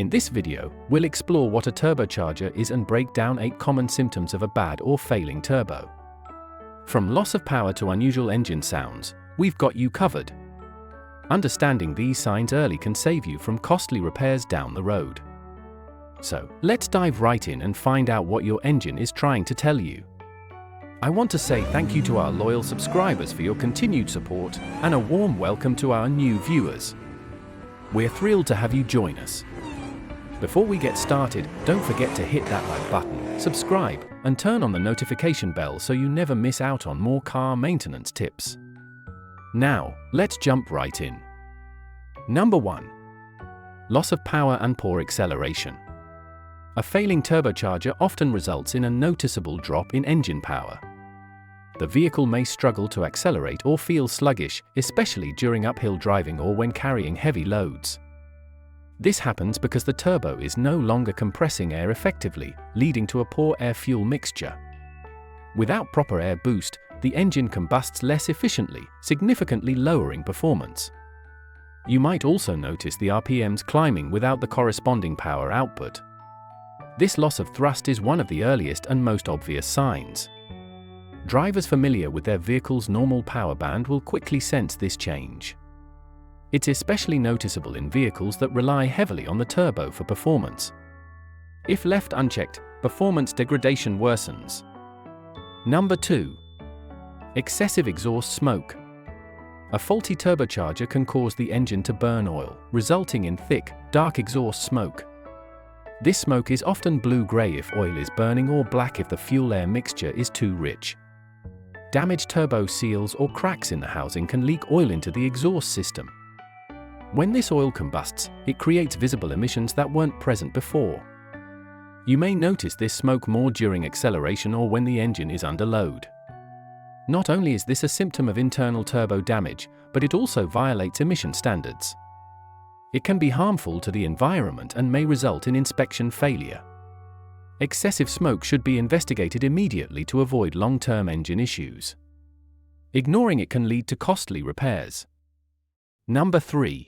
In this video, we'll explore what a turbocharger is and break down 8 common symptoms of a bad or failing turbo. From loss of power to unusual engine sounds, we've got you covered. Understanding these signs early can save you from costly repairs down the road. So, let's dive right in and find out what your engine is trying to tell you. I want to say thank you to our loyal subscribers for your continued support, and a warm welcome to our new viewers. We're thrilled to have you join us. Before we get started, don't forget to hit that like button, subscribe, and turn on the notification bell so you never miss out on more car maintenance tips. Now, let's jump right in. Number 1. Loss of power and poor acceleration. A failing turbocharger often results in a noticeable drop in engine power. The vehicle may struggle to accelerate or feel sluggish, especially during uphill driving or when carrying heavy loads. This happens because the turbo is no longer compressing air effectively, leading to a poor air-fuel mixture. Without proper air boost, the engine combusts less efficiently, significantly lowering performance. You might also notice the RPMs climbing without the corresponding power output. This loss of thrust is one of the earliest and most obvious signs. Drivers familiar with their vehicle's normal power band will quickly sense this change. It's especially noticeable in vehicles that rely heavily on the turbo for performance. If left unchecked, performance degradation worsens. Number 2. Excessive exhaust smoke. A faulty turbocharger can cause the engine to burn oil, resulting in thick, dark exhaust smoke. This smoke is often blue-gray if oil is burning or black if the fuel-air mixture is too rich. Damaged turbo seals or cracks in the housing can leak oil into the exhaust system. When this oil combusts, it creates visible emissions that weren't present before. You may notice this smoke more during acceleration or when the engine is under load. Not only is this a symptom of internal turbo damage, but it also violates emission standards. It can be harmful to the environment and may result in inspection failure. Excessive smoke should be investigated immediately to avoid long-term engine issues. Ignoring it can lead to costly repairs. Number 3.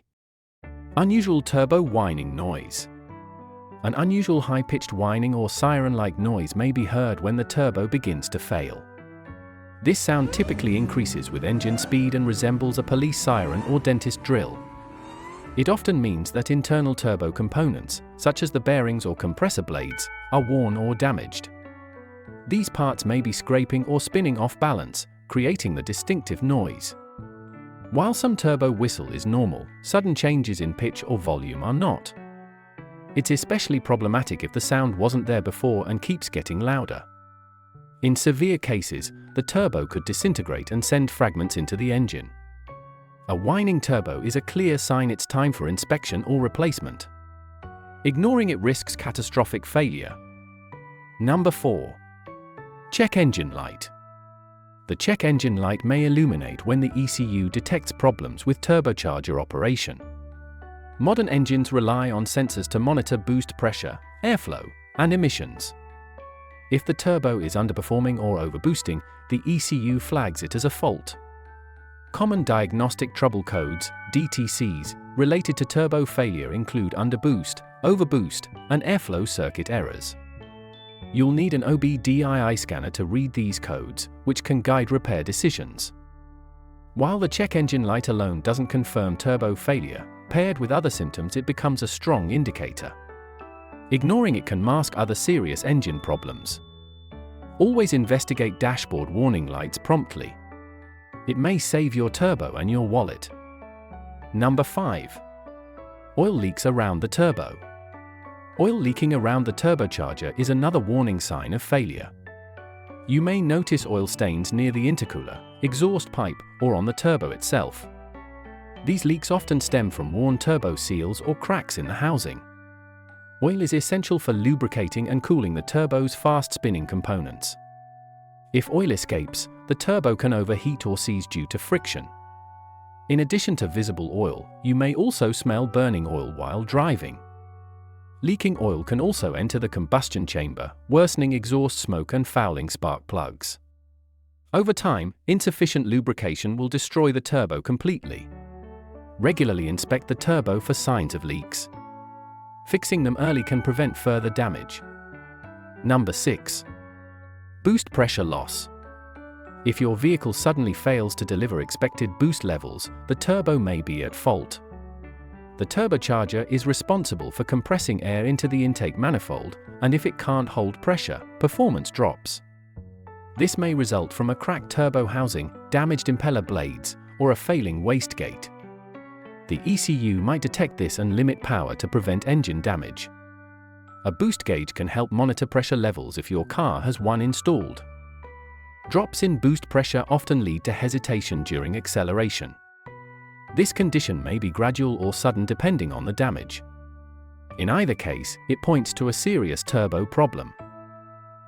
Unusual turbo whining noise. An unusual high-pitched whining or siren-like noise may be heard when the turbo begins to fail. This sound typically increases with engine speed and resembles a police siren or dentist drill. It often means that internal turbo components, such as the bearings or compressor blades, are worn or damaged. These parts may be scraping or spinning off balance, creating the distinctive noise. While some turbo whistle is normal, sudden changes in pitch or volume are not. It's especially problematic if the sound wasn't there before and keeps getting louder. In severe cases, the turbo could disintegrate and send fragments into the engine. A whining turbo is a clear sign it's time for inspection or replacement. Ignoring it risks catastrophic failure. Number 4. Check engine light. The check engine light may illuminate when the ECU detects problems with turbocharger operation. Modern engines rely on sensors to monitor boost pressure, airflow, and emissions. If the turbo is underperforming or overboosting, the ECU flags it as a fault. Common diagnostic trouble codes, DTCs, related to turbo failure include underboost, overboost, and airflow circuit errors. You'll need an OBDII scanner to read these codes, which can guide repair decisions. While the check engine light alone doesn't confirm turbo failure, paired with other symptoms it becomes a strong indicator. Ignoring it can mask other serious engine problems. Always investigate dashboard warning lights promptly. It may save your turbo and your wallet. Number 5. Oil leaks around the turbo. Oil leaking around the turbocharger is another warning sign of failure. You may notice oil stains near the intercooler, exhaust pipe, or on the turbo itself. These leaks often stem from worn turbo seals or cracks in the housing. Oil is essential for lubricating and cooling the turbo's fast-spinning components. If oil escapes, the turbo can overheat or seize due to friction. In addition to visible oil, you may also smell burning oil while driving. Leaking oil can also enter the combustion chamber, worsening exhaust smoke and fouling spark plugs. Over time, insufficient lubrication will destroy the turbo completely. Regularly inspect the turbo for signs of leaks. Fixing them early can prevent further damage. Number 6. Boost pressure loss. If your vehicle suddenly fails to deliver expected boost levels, the turbo may be at fault. The turbocharger is responsible for compressing air into the intake manifold, and if it can't hold pressure, performance drops. This may result from a cracked turbo housing, damaged impeller blades, or a failing wastegate. The ECU might detect this and limit power to prevent engine damage. A boost gauge can help monitor pressure levels if your car has one installed. Drops in boost pressure often lead to hesitation during acceleration. This condition may be gradual or sudden depending on the damage. In either case, it points to a serious turbo problem.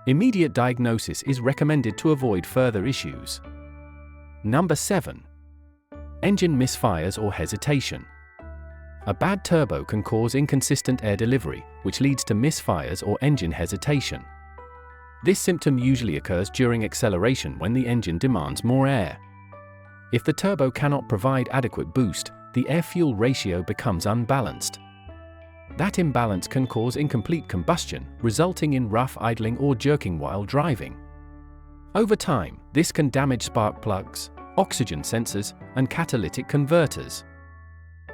Immediate diagnosis is recommended to avoid further issues. Number 7. Engine misfires or hesitation. A bad turbo can cause inconsistent air delivery, which leads to misfires or engine hesitation. This symptom usually occurs during acceleration when the engine demands more air. If the turbo cannot provide adequate boost, the air-fuel ratio becomes unbalanced. That imbalance can cause incomplete combustion, resulting in rough idling or jerking while driving. Over time, this can damage spark plugs, oxygen sensors, and catalytic converters.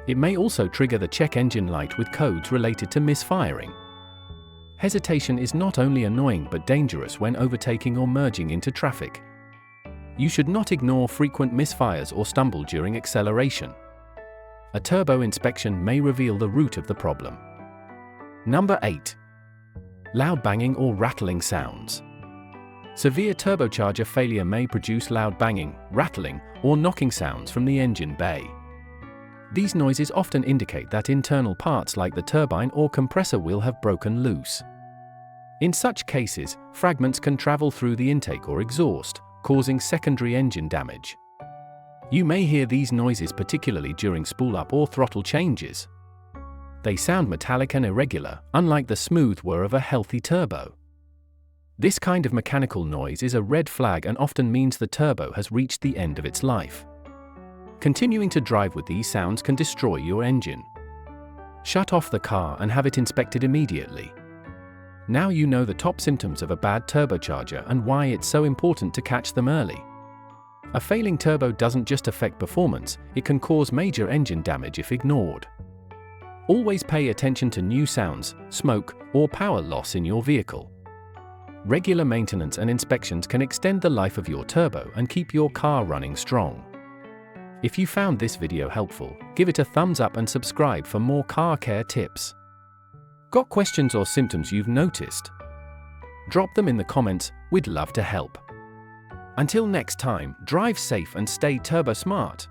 It may also trigger the check engine light with codes related to misfiring. Hesitation is not only annoying but dangerous when overtaking or merging into traffic. You should not ignore frequent misfires or stumble during acceleration. A turbo inspection may reveal the root of the problem. Number 8. Loud banging or rattling sounds. Severe turbocharger failure may produce loud banging, rattling, or knocking sounds from the engine bay. These noises often indicate that internal parts like the turbine or compressor wheel have broken loose. In such cases, fragments can travel through the intake or exhaust, causing secondary engine damage. You may hear these noises particularly during spool-up or throttle changes. They sound metallic and irregular, unlike the smooth whir of a healthy turbo. This kind of mechanical noise is a red flag and often means the turbo has reached the end of its life. Continuing to drive with these sounds can destroy your engine. Shut off the car and have it inspected immediately. Now you know the top symptoms of a bad turbocharger and why it's so important to catch them early. A failing turbo doesn't just affect performance, it can cause major engine damage if ignored. Always pay attention to new sounds, smoke, or power loss in your vehicle. Regular maintenance and inspections can extend the life of your turbo and keep your car running strong. If you found this video helpful, give it a thumbs up and subscribe for more car care tips. Got questions or symptoms you've noticed? Drop them in the comments, we'd love to help. Until next time, drive safe and stay turbo smart.